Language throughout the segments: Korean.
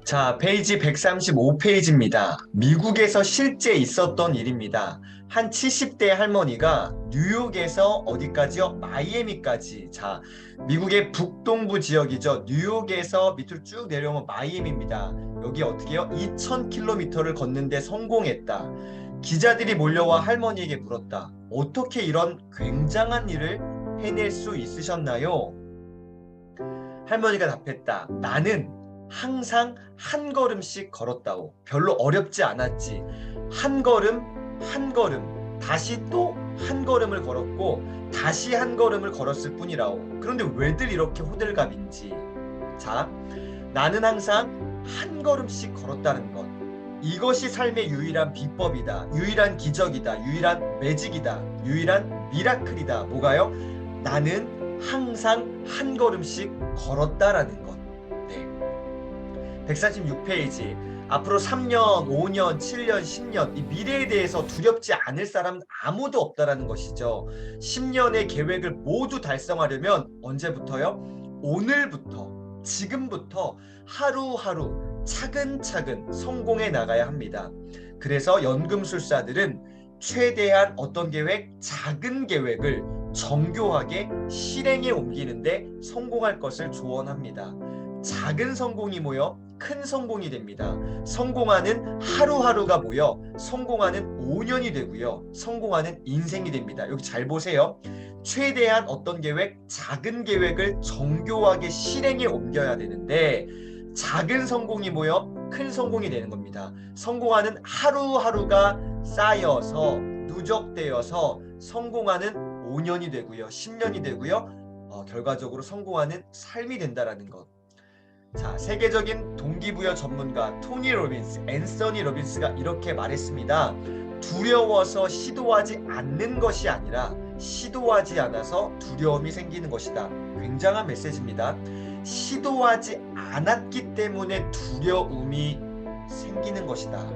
자, 페이지 135페이지입니다. 미국에서 실제 있었던 일입니다. 한 70대 할머니가 뉴욕에서 어디까지요? 마이애미까지. 자, 미국의 북동부 지역이죠. 뉴욕에서 밑으로 쭉 내려오면 마이애미입니다. 여기 어떻게 해요? 2000km를 걷는데 성공했다. 기자들이 몰려와 할머니에게 물었다. 어떻게 이런 굉장한 일을 해낼 수 있으셨나요? 할머니가 답했다. 나는 항상 한 걸음씩 걸었다오. 별로 어렵지 않았지. 한 걸음, 한 걸음, 다시 또 한 걸음을 걸었고 다시 한 걸음을 걸었을 뿐이라오. 그런데 왜들 이렇게 호들갑인지. 자, 나는 항상 한 걸음씩 걸었다는 것. 이것이 삶의 유일한 비법이다. 유일한 기적이다. 유일한 매직이다. 유일한 미라클이다. 뭐가요? 나는 항상 한 걸음씩 걸었다라는 것. 네. 146페이지. 앞으로 3년, 5년, 7년, 10년 이 미래에 대해서 두렵지 않을 사람 아무도 없다라는 것이죠. 10년의 계획을 모두 달성하려면 언제부터요? 오늘부터, 지금부터 하루하루 차근차근 성공해 나가야 합니다. 그래서 연금술사들은 최대한 어떤 계획? 작은 계획을 정교하게 실행에 옮기는데 성공할 것을 조언합니다. 작은 성공이 모여 큰 성공이 됩니다. 성공하는 하루하루가 모여 성공하는 5년이 되고요. 성공하는 인생이 됩니다. 여기 잘 보세요. 최대한 어떤 계획? 작은 계획을 정교하게 실행에 옮겨야 되는데 작은 성공이 모여 큰 성공이 되는 겁니다. 성공하는 하루하루가 쌓여서 누적되어서 성공하는 5년이 되고요. 10년이 되고요. 결과적으로 성공하는 삶이 된다라는 것. 자, 세계적인 동기부여 전문가 토니 로빈스, 앤서니 로빈스가 이렇게 말했습니다. 두려워서 시도하지 않는 것이 아니라 시도하지 않아서 두려움이 생기는 것이다. 굉장한 메시지입니다. 시도하지 않았기 때문에 두려움이 생기는 것이다.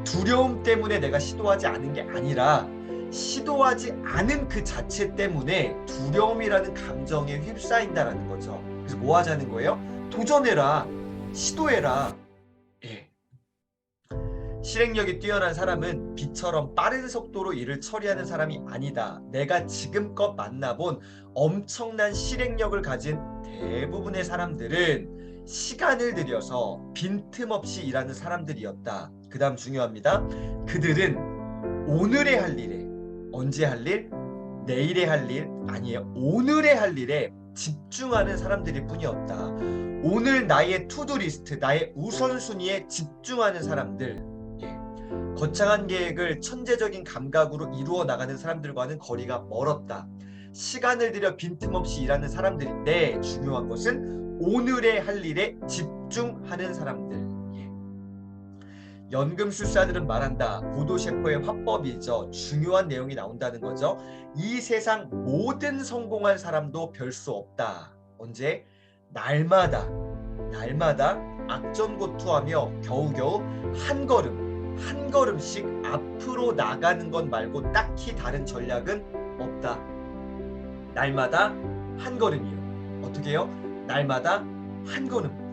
두려움 때문에 내가 시도하지 않은 게 아니라 시도하지 않은 그 자체 때문에 두려움이라는 감정에 휩싸인다라는 거죠. 그래서 뭐 하자는 거예요? 도전해라. 시도해라. 예. 실행력이 뛰어난 사람은 빛처럼 빠른 속도로 일을 처리하는 사람이 아니다. 내가 지금껏 만나본 엄청난 실행력을 가진 대부분의 사람들은 시간을 들여서 빈틈없이 일하는 사람들이었다. 그 다음 중요합니다. 그들은 오늘에 할 일에, 언제 할 일? 내일에 할 일? 아니에요. 오늘에 할 일에 집중하는 사람들일 뿐이었다. 오늘 나의 투두리스트, 나의 우선순위에 집중하는 사람들. 예. 거창한 계획을 천재적인 감각으로 이루어 나가는 사람들과는 거리가 멀었다. 시간을 들여 빈틈없이 일하는 사람들인데 중요한 것은 오늘에 할 일에 집중하는 사람들. 예. 연금술사들은 말한다. 보도 셰퍼의 화법이죠. 중요한 내용이 나온다는 거죠. 이 세상 모든 성공한 사람도 별 수 없다. 언제? 날마다 악전고투하며 겨우겨우 한 걸음 한 걸음씩 앞으로 나가는 것 말고 딱히 다른 전략은 없다. 날마다 한 걸음이요. 어떻게 해요? 날마다 한 걸음.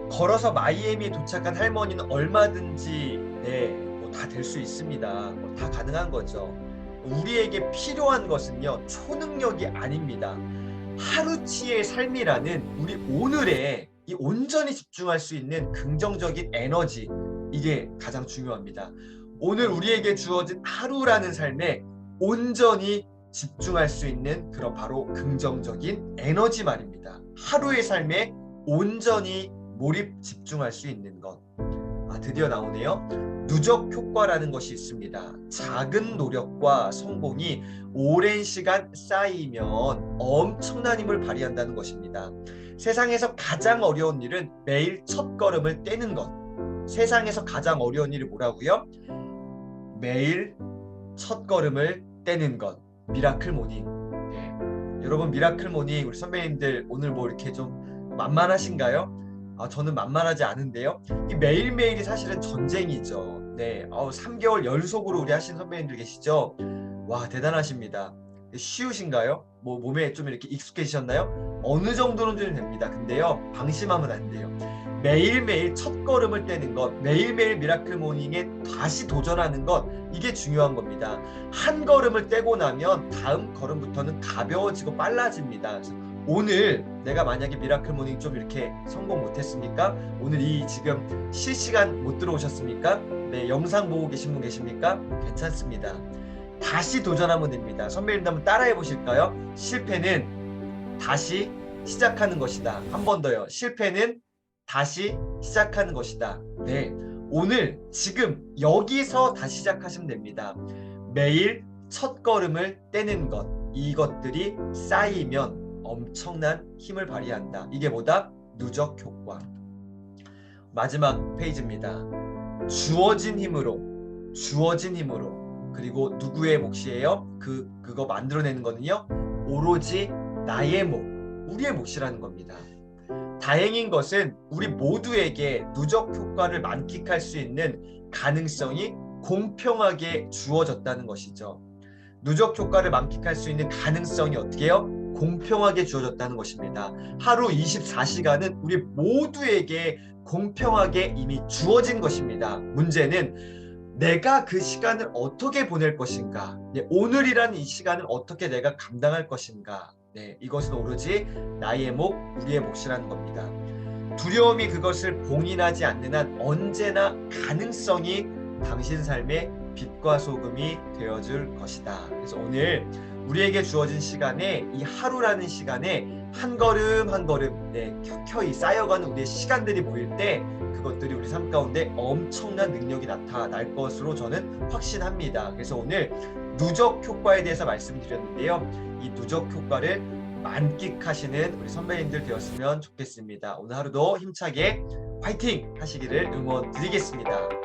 걸어서 마이애미에 도착한 할머니는 얼마든지 다 될 수 있습니다. 다 가능한 거죠. 우리에게 필요한 것은요, 초능력이 아닙니다. 하루치의 삶이라는 우리 오늘에 이 온전히 집중할 수 있는 긍정적인 에너지, 이게 가장 중요합니다. 오늘 우리에게 주어진 하루라는 삶에 온전히 집중할 수 있는 그런 바로 긍정적인 에너지 말입니다. 하루의 삶에 온전히 몰입 집중할 수 있는 것. 드디어 나오네요. 누적 효과라는 것이 있습니다. 작은 노력과 성공이 오랜 시간 쌓이면 엄청난 힘을 발휘한다는 것입니다. 세상에서 가장 어려운 일은 매일 첫 걸음을 떼는 것. 세상에서 가장 어려운 일이 뭐라고요? 매일 첫 걸음을 떼는 것. 미라클 모닝. 네. 여러분, 미라클 모닝 우리 선배님들 오늘 뭐 이렇게 좀 만만하신가요? 저는 만만하지 않은데요. 이 매일매일이 사실은 전쟁이죠. 네, 3개월 연속으로 우리 하신 선배님들 계시죠? 와, 대단하십니다. 쉬우신가요? 뭐 몸에 좀 이렇게 익숙해지셨나요? 어느 정도는 좀 됩니다. 근데요, 방심하면 안 돼요. 매일매일 첫 걸음을 떼는 것, 매일매일 미라클 모닝에 다시 도전하는 것, 이게 중요한 겁니다. 한 걸음을 떼고 나면 다음 걸음부터는 가벼워지고 빨라집니다. 그래서 오늘 내가 만약에 미라클 모닝 좀 이렇게 성공 못했습니까? 오늘 이 지금 실시간 못 들어오셨습니까? 네, 영상 보고 계신 분 계십니까? 괜찮습니다. 다시 도전하면 됩니다. 선배님도 한번 따라해 보실까요? 실패는 다시 시작하는 것이다. 한 번 더요. 실패는 다시 시작하는 것이다. 네, 오늘 지금 여기서 다시 시작하시면 됩니다. 매일 첫 걸음을 떼는 것, 이것들이 쌓이면 엄청난 힘을 발휘한다. 이게 뭐다? 누적 효과. 마지막 페이지입니다. 주어진 힘으로, 그리고 누구의 몫이에요? 그거 만들어내는 거는요, 오로지 나의 몫, 우리의 몫이라는 겁니다. 다행인 것은 우리 모두에게 누적 효과를 만끽할 수 있는 가능성이 공평하게 주어졌다는 것이죠. 누적 효과를 만끽할 수 있는 가능성이 어떻게 해요? 공평하게 주어졌다는 것입니다. 하루 24시간은 우리 모두에게 공평하게 이미 주어진 것입니다. 문제는 내가 그 시간을 어떻게 보낼 것인가, 오늘이라는 이 시간을 어떻게 내가 감당할 것인가, 이것은 오로지 나의 몫, 우리의 몫이라는 겁니다. 두려움이 그것을 봉인하지 않는 한 언제나 가능성이 당신 삶의 빛과 소금이 되어줄 것이다. 그래서 오늘 우리에게 주어진 시간에, 이 하루라는 시간에 한 걸음 한 걸음 켜켜이 쌓여가는 우리의 시간들이 보일 때 그것들이 우리 삶 가운데 엄청난 능력이 나타날 것으로 저는 확신합니다. 그래서 오늘 누적 효과에 대해서 말씀드렸는데요. 이 누적 효과를 만끽하시는 우리 선배님들 되었으면 좋겠습니다. 오늘 하루도 힘차게 화이팅 하시기를 응원 드리겠습니다.